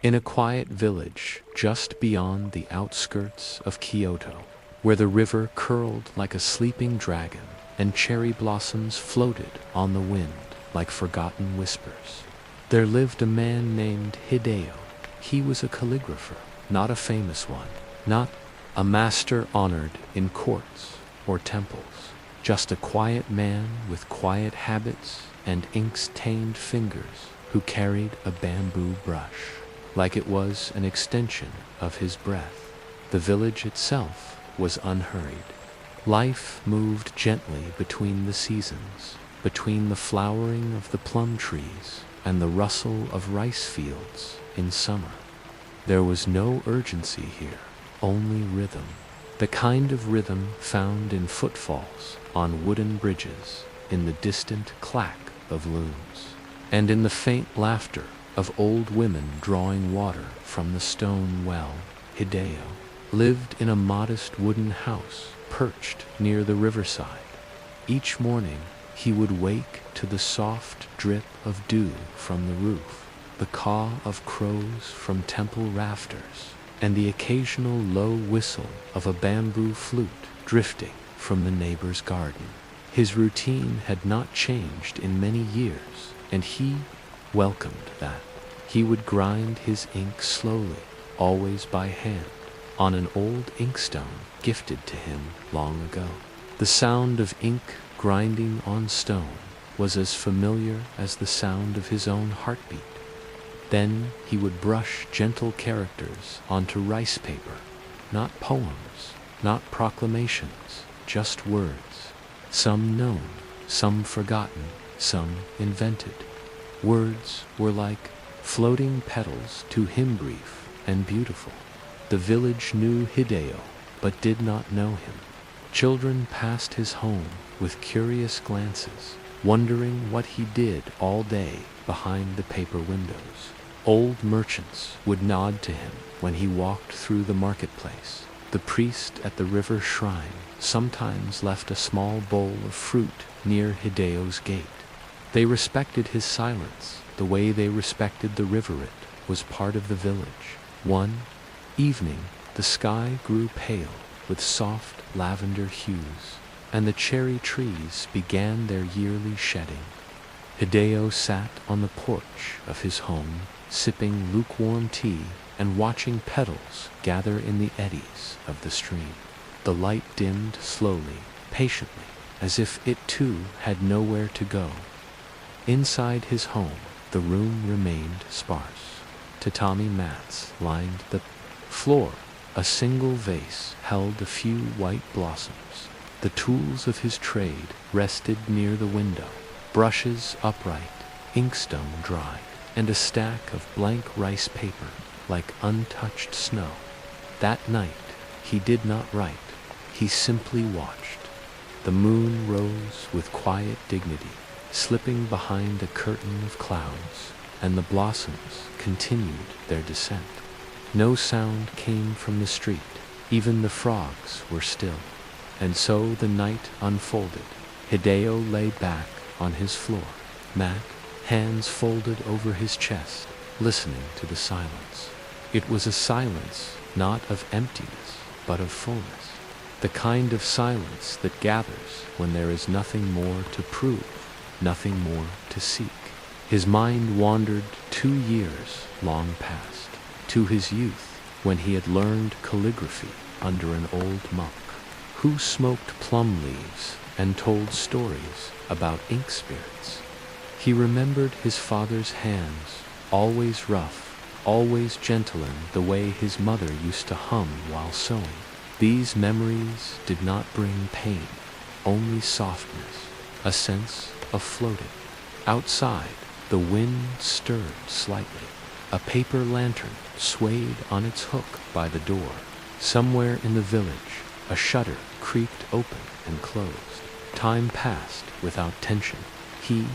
in a quiet village just beyond the outskirts of Kyoto, where the river curled like a sleeping dragon and cherry blossoms floated on the wind like forgotten whispers. There lived a man named Hideo. He was a calligrapher, not a famous one, not a master honored in courts or temples, just a quiet man with quiet habits and ink-stained fingers who carried a bamboo brush, like it was an extension of his breath. The village itself was unhurried. Life moved gently between the seasons, between the flowering of the plum trees and the rustle of rice fields in summer. There was no urgency here, only rhythm, the kind of rhythm found in footfalls on wooden bridges, in the distant clack of looms, and in the faint laughter of old women drawing water from the stone well. Hideo lived in a modest wooden house perched near the riverside. Each morning he would wake to the soft drip of dew from the roof, the caw of crows from temple rafters, and the occasional low whistle of a bamboo flute drifting from the neighbor's garden. His routine had not changed in many years, and he welcomed that. He would grind his ink slowly, always by hand, on an old inkstone gifted to him long ago. The sound of ink grinding on stone was as familiar as the sound of his own heartbeat. Then he would brush gentle characters onto rice paper, not poems, not proclamations, just words, some known, some forgotten, some invented. Words were like floating petals to him, brief and beautiful. The village knew Hideo, but did not know him. Children passed his home with curious glances, wondering what he did all day behind the paper windows. Old merchants would nod to him when he walked through the marketplace. The priest at the river shrine sometimes left a small bowl of fruit near Hideo's gate. They respected his silence the way they respected the rivulet was part of the village. One evening, the sky grew pale with soft lavender hues, and the cherry trees began their yearly shedding. Hideo sat on the porch of his home, sipping lukewarm tea and watching petals gather in the eddies of the stream. The light dimmed slowly, patiently, as if it too had nowhere to go. Inside his home, the room remained sparse. Tatami mats lined the floor. A single vase held a few white blossoms. The tools of his trade rested near the window, brushes upright, inkstone dry, and a stack of blank rice paper like untouched snow. That night, he did not write. He simply watched. The moon rose with quiet dignity, slipping behind a curtain of clouds, and the blossoms continued their descent. No sound came from the street. Even the frogs were still. And so the night unfolded. Hideo lay back on his floor, mat, hands folded over his chest, listening to the silence. It was a silence not of emptiness, but of fullness. The kind of silence that gathers when there is nothing more to prove, nothing more to seek. His mind wandered 2 years long past, to his youth, when he had learned calligraphy under an old monk, who smoked plum leaves and told stories about ink spirits. He remembered his father's hands, always rough, always gentling the way his mother used to hum while sewing. These memories did not bring pain, only softness, a sense of floating. Outside, the wind stirred slightly. A paper lantern swayed on its hook by the door. Somewhere in the village, a shutter creaked open and closed. Time passed without tension. He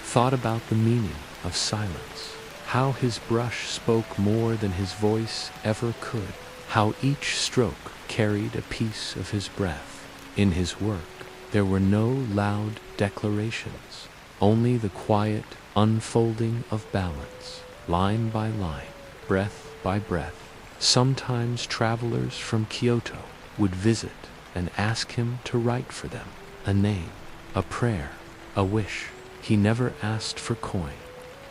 thought about the meaning of silence, how his brush spoke more than his voice ever could, how each stroke carried a piece of his breath. In his work, there were no loud declarations, only the quiet unfolding of balance, line by line, breath by breath. Sometimes travelers from Kyoto would visit and ask him to write for them a name, a prayer, a wish. He never asked for coin,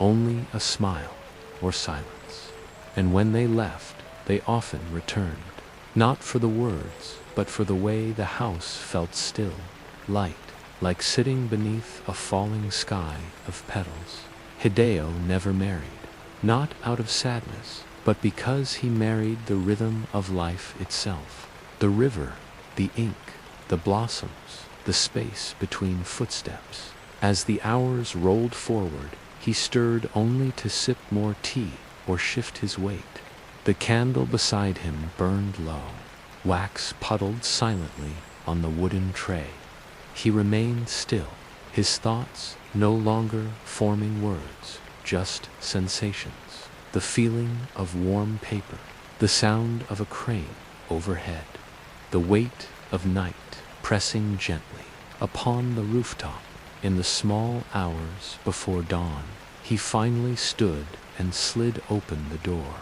only a smile or silence. And when they left, they often returned, not for the words, but for the way the house felt still, light, like sitting beneath a falling sky of petals. Hideo never married, not out of sadness, but because he married the rhythm of life itself. The river, the ink, the blossoms, the space between footsteps. As the hours rolled forward, he stirred only to sip more tea or shift his weight. The candle beside him burned low. Wax puddled silently on the wooden tray. He remained still, his thoughts no longer forming words, just sensations. The feeling of warm paper, the sound of a crane overhead, the weight of night pressing gently upon the rooftop. In the small hours before dawn, he finally stood and slid open the door.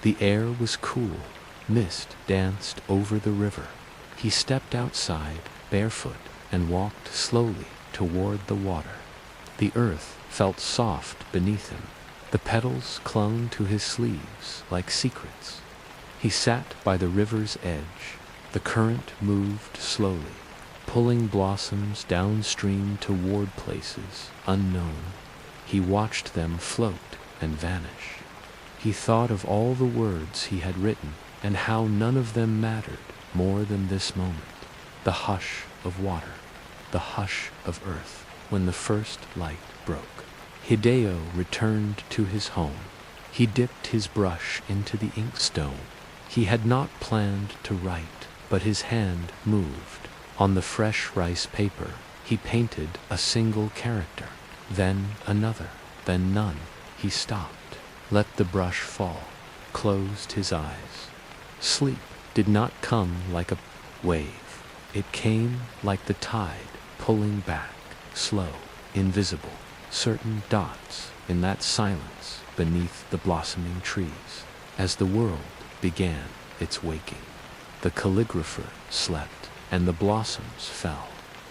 The air was cool, mist danced over the river. He stepped outside, barefoot, and walked slowly toward the water. The earth felt soft beneath him. The petals clung to his sleeves like secrets. He sat by the river's edge. The current moved slowly, pulling blossoms downstream toward places unknown. He watched them float and vanish. He thought of all the words he had written and how none of them mattered more than this moment. The hush of water, the hush of earth, when the first light broke. Hideo returned to his home. He dipped his brush into the inkstone. He had not planned to write, but his hand moved. On the fresh rice paper, he painted a single character, then another, then none. He stopped, let the brush fall, closed his eyes. Sleep did not come like a wave. It came like the tide, pulling back, slow, invisible, certain dots in that silence beneath the blossoming trees. As the world began its waking, the calligrapher slept, and the blossoms fell.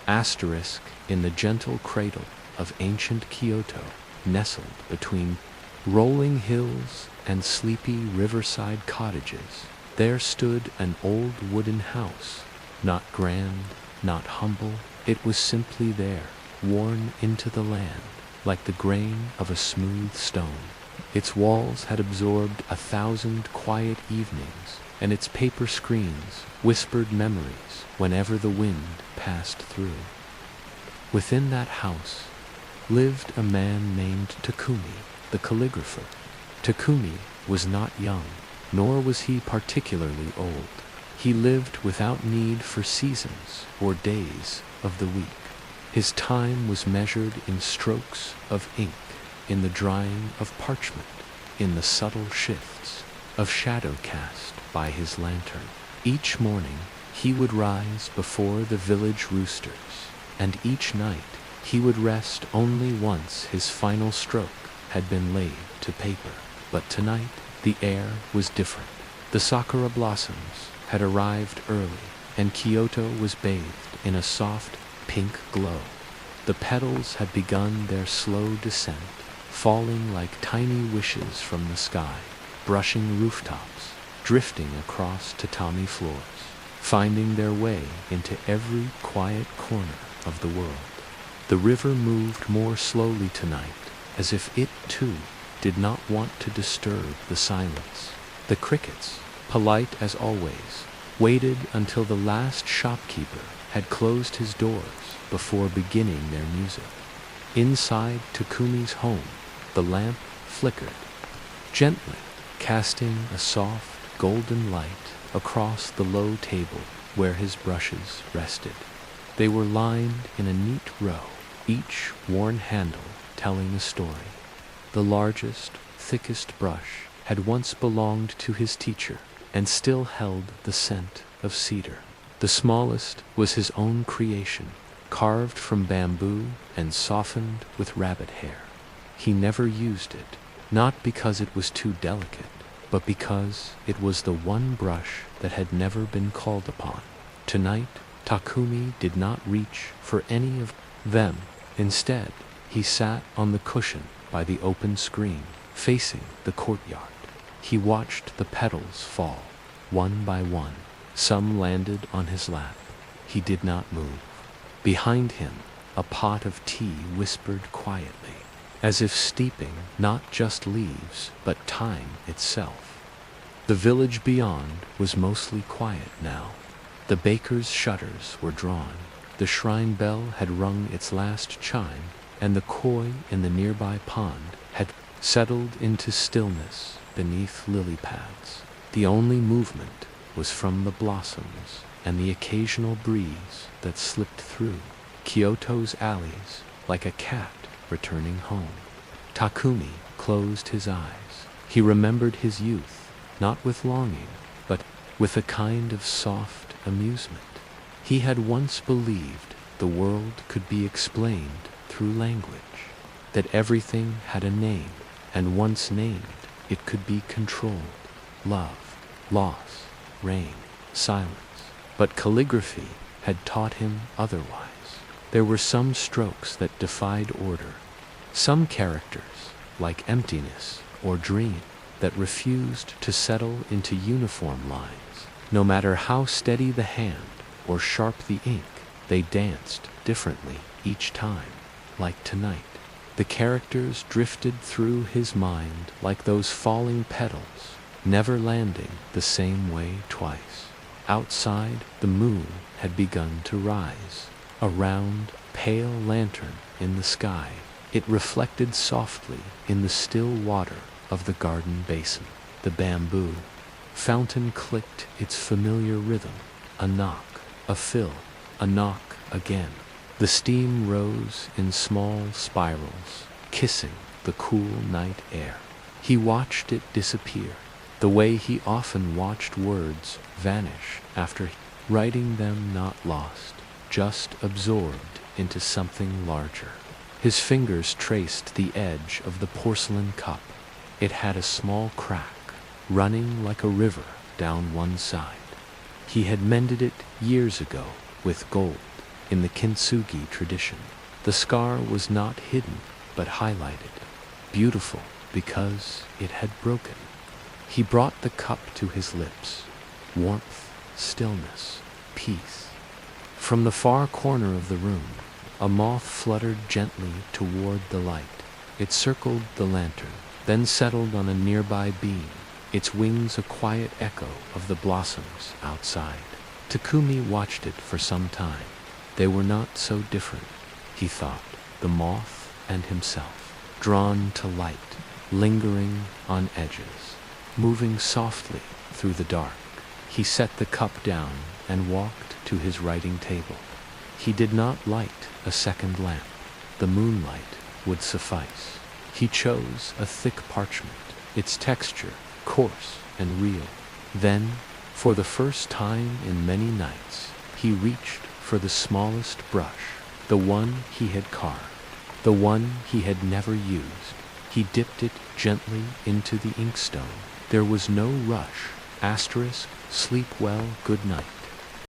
Asterisk in the gentle cradle of ancient Kyoto, nestled between rolling hills and sleepy riverside cottages, there stood an old wooden house, not grand, not humble. It was simply there, worn into the land, like the grain of a smooth stone. Its walls had absorbed 1,000 quiet evenings, and its paper screens whispered memories whenever the wind passed through. Within that house lived a man named Takumi, the calligrapher. Takumi was not young, nor was he particularly old. He lived without need for seasons or days of the week. His time was measured in strokes of ink, in the drying of parchment, in the subtle shifts of shadow cast by his lantern. Each morning he would rise before the village roosters, and each night he would rest only once his final stroke had been laid to paper. But tonight the air was different. The sakura blossoms had arrived early, and Kyoto was bathed in a soft pink glow. The petals had begun their slow descent, falling like tiny wishes from the sky, brushing rooftops, drifting across tatami floors, finding their way into every quiet corner of the world. The river moved more slowly tonight, as if it too did not want to disturb the silence. The crickets, polite as always, waited until the last shopkeeper had closed his doors before beginning their music. Inside Takumi's home, the lamp flickered, gently, casting a soft golden light across the low table where his brushes rested. They were lined in a neat row, each worn handle telling a story. The largest, thickest brush had once belonged to his teacher and still held the scent of cedar. The smallest was his own creation, carved from bamboo and softened with rabbit hair. He never used it, not because it was too delicate, but because it was the one brush that had never been called upon. Tonight, Takumi did not reach for any of them. Instead, he sat on the cushion by the open screen, facing the courtyard. He watched the petals fall, one by one. Some landed on his lap. He did not move. Behind him, a pot of tea whispered quietly, as if steeping not just leaves, but time itself. The village beyond was mostly quiet now. The baker's shutters were drawn, the shrine bell had rung its last chime, and the koi in the nearby pond had settled into stillness beneath lily pads. The only movement was from the blossoms and the occasional breeze that slipped through Kyoto's alleys like a cat returning home. Takumi closed his eyes. He remembered his youth, not with longing, but with a kind of soft amusement. He had once believed the world could be explained through language, that everything had a name, and once named, it could be controlled. Love, loss, rain, silence. But calligraphy had taught him otherwise. There were some strokes that defied order, some characters, like emptiness or dream, that refused to settle into uniform lines. No matter how steady the hand or sharp the ink, they danced differently each time. Like tonight, the characters drifted through his mind like those falling petals, never landing the same way twice. Outside, the moon had begun to rise, a round, pale lantern in the sky. It reflected softly in the still water of the garden basin. The bamboo fountain clicked its familiar rhythm, a knock, a fill, a knock again. The steam rose in small spirals, kissing the cool night air. He watched it disappear, the way he often watched words vanish after writing them, not lost, just absorbed into something larger. His fingers traced the edge of the porcelain cup. It had a small crack, running like a river down one side. He had mended it years ago with gold in the kintsugi tradition. The scar was not hidden, but highlighted, beautiful because it had broken. He brought the cup to his lips. Warmth, stillness, peace. From the far corner of the room, a moth fluttered gently toward the light. It circled the lantern, then settled on a nearby beam, its wings a quiet echo of the blossoms outside. Takumi watched it for some time. They were not so different, he thought, the moth and himself, drawn to light, lingering on edges, moving softly through the dark. He set the cup down and walked to his writing table. He did not light a second lamp. The moonlight would suffice. He chose a thick parchment, its texture coarse and real. Then, for the first time in many nights, he reached for the smallest brush, the one he had carved, the one he had never used. He dipped it gently into the inkstone. There was no rush. Asterisk, sleep well, good night.